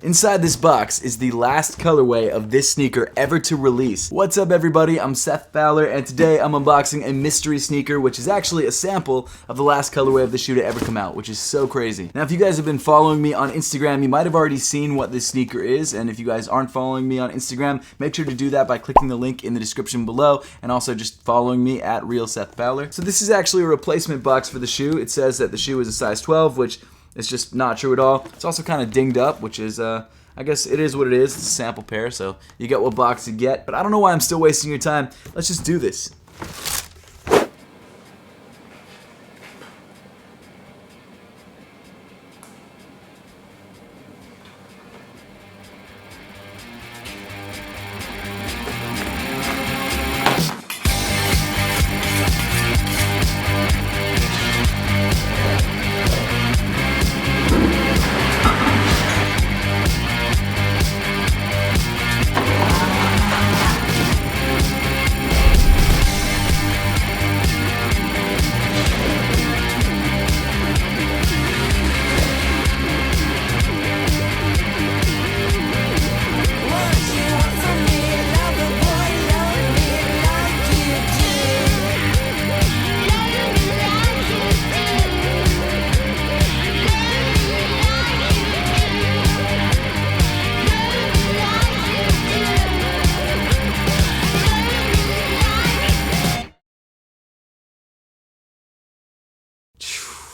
Inside this box is the last colorway of this sneaker ever to release. What's up everybody, I'm Seth Fowler and today I'm unboxing a mystery sneaker which is actually a sample of the last colorway of the shoe to ever come out, which is so crazy. Now if you guys have been following me on Instagram, you might have already seen what this sneaker is, and if you guys aren't following me on Instagram, make sure to do that by clicking the link in the description below and also just following me at @RealSethFowler. So this is actually a replacement box for the shoe. It says that the shoe is a size 12, which it's just not true at all. It's also kind of dinged up, which is, I guess it is what it is. It's a sample pair, so you get what box you get. But I don't know why I'm still wasting your time. Let's just do this.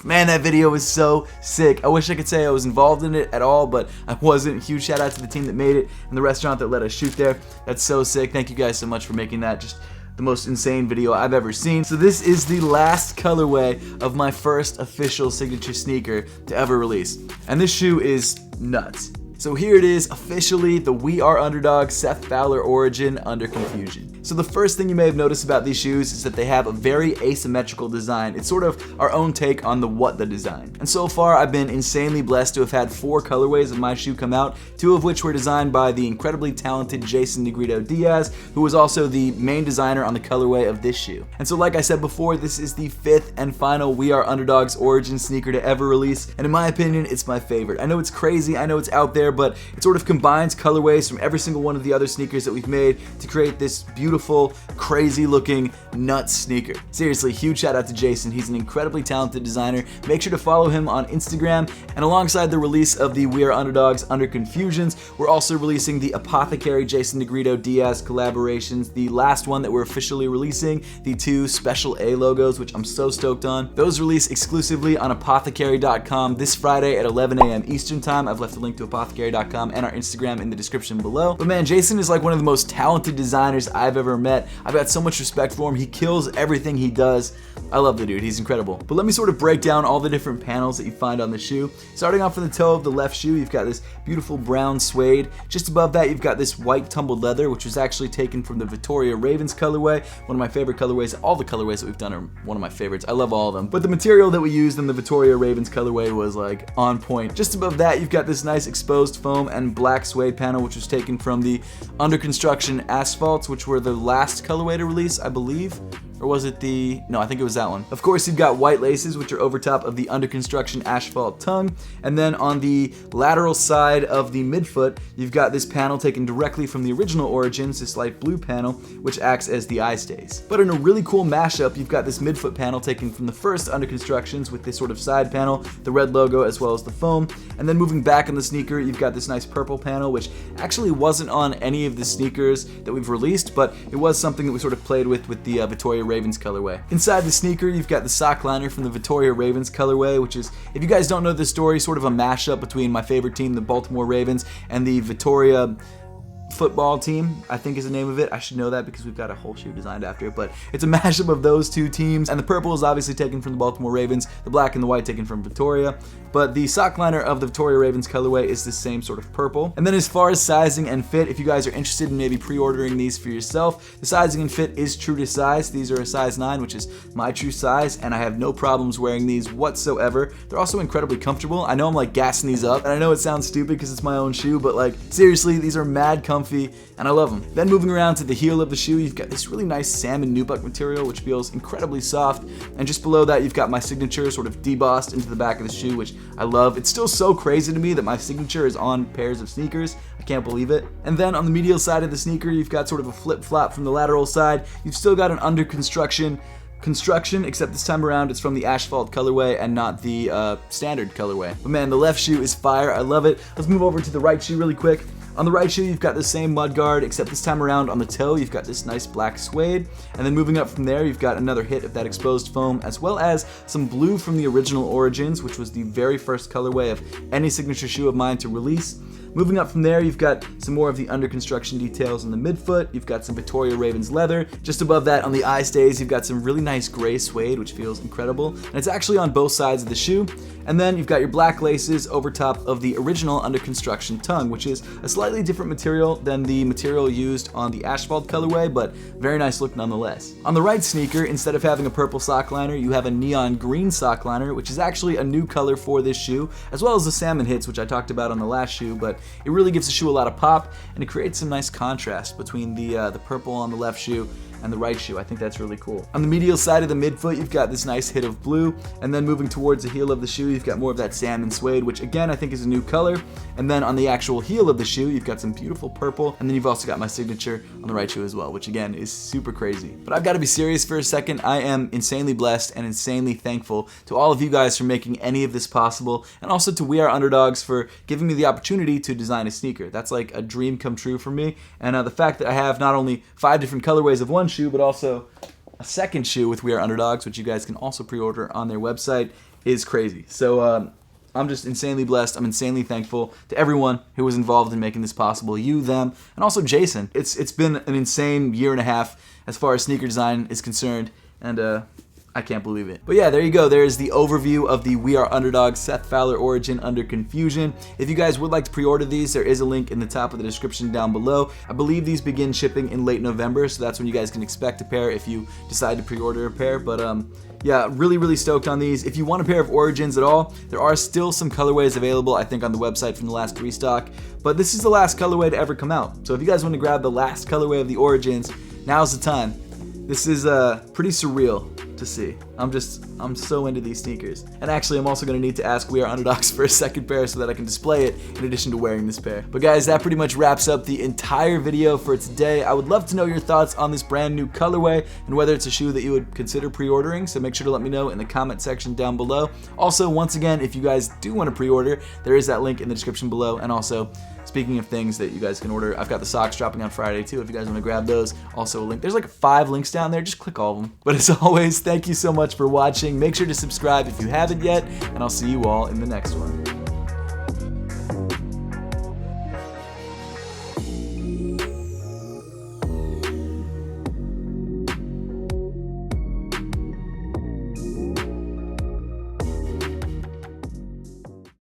Man, that video was so sick. I wish I could say I was involved in it at all, but I wasn't. Huge shout out to the team that made it and the restaurant that let us shoot there. That's so sick. Thank you guys so much for making that just the most insane video I've ever seen. So this is the last colorway of my first official signature sneaker to ever release. And this shoe is nuts. So here it is, officially the We Are Underdog Seth Fowler origin under confusion. So the first thing you may have noticed about these shoes is that they have a very asymmetrical design. It's sort of our own take on the what the design. And so far I've been insanely blessed to have had 4 colorways of my shoe come out, 2 of which were designed by the incredibly talented Jason Negrito Diaz, who was also the main designer on the colorway of this shoe. And so like I said before, this is the 5th and final We Are Underdogs origin sneaker to ever release, and in my opinion, it's my favorite. I know it's crazy, I know it's out there, but it sort of combines colorways from every single one of the other sneakers that we've made to create this beautiful, crazy looking, nuts sneaker. Seriously, huge shout out to Jason. He's an incredibly talented designer. Make sure to follow him on Instagram, and alongside the release of the We Are Underdogs Under Confusions, we're also releasing the Apothecary Jason Negrito Diaz collaborations, the last one that we're officially releasing, the 2 Special A logos, which I'm so stoked on. Those release exclusively on apothecary.com this Friday at 11 a.m. Eastern Time. I've left a link to apothecary.com and our Instagram in the description below. But man, Jason is like one of the most talented designers I've ever met. I've got so much respect for him. He kills everything he does. I love the dude, he's incredible. But let me sort of break down all the different panels that you find on the shoe. Starting off from the toe of the left shoe, you've got this beautiful brown suede. Just above that, you've got this white tumbled leather, which was actually taken from the Victoria Ravens colorway, one of my favorite colorways. All the colorways that we've done are one of my favorites. I love all of them. But the material that we used in the Victoria Ravens colorway was like on point. Just above that, you've got this nice exposed foam and black suede panel, which was taken from the Under Construction Asphalts, which were the last colorway to release, I believe. Or was it the... No, I think it was that one. Of course, you've got white laces, which are over top of the Under Construction Asphalt tongue. And then on the lateral side of the midfoot, you've got this panel taken directly from the original Origins, this light blue panel, which acts as the eye stays. But in a really cool mashup, you've got this midfoot panel taken from the first Under Constructions with this sort of side panel, the red logo, as well as the foam. And then moving back on the sneaker, you've got this nice purple panel, which actually wasn't on any of the sneakers that we've released, but it was something that we sort of played with the Victoria Ravens colorway. Inside the sneaker, you've got the sock liner from the Victoria Ravens colorway, which is, if you guys don't know the story, sort of a mashup between my favorite team, the Baltimore Ravens, and the Victoria football team, I think is the name of it. I should know that because we've got a whole shoe designed after it, but it's a mashup of those 2 teams, and the purple is obviously taken from the Baltimore Ravens, the black and the white taken from Victoria, but the sock liner of the Victoria Ravens colorway is the same sort of purple. And then as far as sizing and fit, if you guys are interested in maybe pre-ordering these for yourself, the sizing and fit is true to size. These are a size 9, which is my true size, and I have no problems wearing these whatsoever. They're also incredibly comfortable. I know I'm like gassing these up, and I know it sounds stupid because it's my own shoe, but like seriously, these are mad comfortable comfy, and I love them. Then moving around to the heel of the shoe, you've got this really nice salmon nubuck material, which feels incredibly soft. And just below that, you've got my signature sort of debossed into the back of the shoe, which I love. It's still so crazy to me that my signature is on pairs of sneakers. I can't believe it. And then on the medial side of the sneaker, you've got sort of a flip-flop from the lateral side. You've still got an under construction, except this time around it's from the asphalt colorway and not the standard colorway. But man, the left shoe is fire. I love it. Let's move over to the right shoe really quick. On the right shoe, you've got the same mud guard, except this time around on the toe, you've got this nice black suede. And then moving up from there, you've got another hit of that exposed foam, as well as some blue from the original Origins, which was the very first colorway of any signature shoe of mine to release. Moving up from there, you've got some more of the under construction details on the midfoot. You've got some Victoria Ravens leather. Just above that on the eye stays, you've got some really nice gray suede, which feels incredible. And it's actually on both sides of the shoe. And then you've got your black laces over top of the original under construction tongue, which is a slightly different material than the material used on the asphalt colorway, but very nice look nonetheless. On the right sneaker, instead of having a purple sock liner, you have a neon green sock liner, which is actually a new color for this shoe, as well as the salmon hits, which I talked about on the last shoe, but it really gives the shoe a lot of pop, and it creates some nice contrast between the purple on the left shoe and the right shoe. I think that's really cool. On the medial side of the midfoot, you've got this nice hit of blue, and then moving towards the heel of the shoe, you've got more of that salmon suede, which again, I think is a new color. And then on the actual heel of the shoe, you've got some beautiful purple, and then you've also got my signature on the right shoe as well, which again is super crazy. But I've got to be serious for a second. I am insanely blessed and insanely thankful to all of you guys for making any of this possible, and also to We Are Underdogs for giving me the opportunity to design a sneaker. That's like a dream come true for me, and the fact that I have not only 5 different colorways of one shoe, but also a second shoe with We Are Underdogs, which you guys can also pre-order on their website, is crazy. So I'm just insanely blessed. I'm insanely thankful to everyone who was involved in making this possible. You, them, and also Jason. It's been an insane year and a half as far as sneaker design is concerned, and I can't believe it. But yeah, there you go. There is the overview of the We Are Underdogs Seth Fowler Origin Under Confusion. If you guys would like to pre-order these, there is a link in the top of the description down below. I believe these begin shipping in late November, so that's when you guys can expect a pair if you decide to pre-order a pair. But yeah, really stoked on these. If you want a pair of Origins at all, there are still some colorways available, I think, on the website from the last restock. But this is the last colorway to ever come out. So if you guys want to grab the last colorway of the Origins, now's the time. This is pretty surreal to see. I'm so into these sneakers. And actually, I'm also going to need to ask We Are Underdogs for a second pair so that I can display it in addition to wearing this pair. But guys, that pretty much wraps up the entire video for today. I would love to know your thoughts on this brand new colorway and whether it's a shoe that you would consider pre-ordering, so make sure to let me know in the comment section down below. Also, once again, if you guys do want to pre-order, there is that link in the description below. And also, speaking of things that you guys can order, I've got the socks dropping on Friday too. If you guys want to grab those, also a link. There's like 5 links down there. Just click all of them. But as always, thank you so much for watching. Make sure to subscribe if you haven't yet, and I'll see you all in the next one.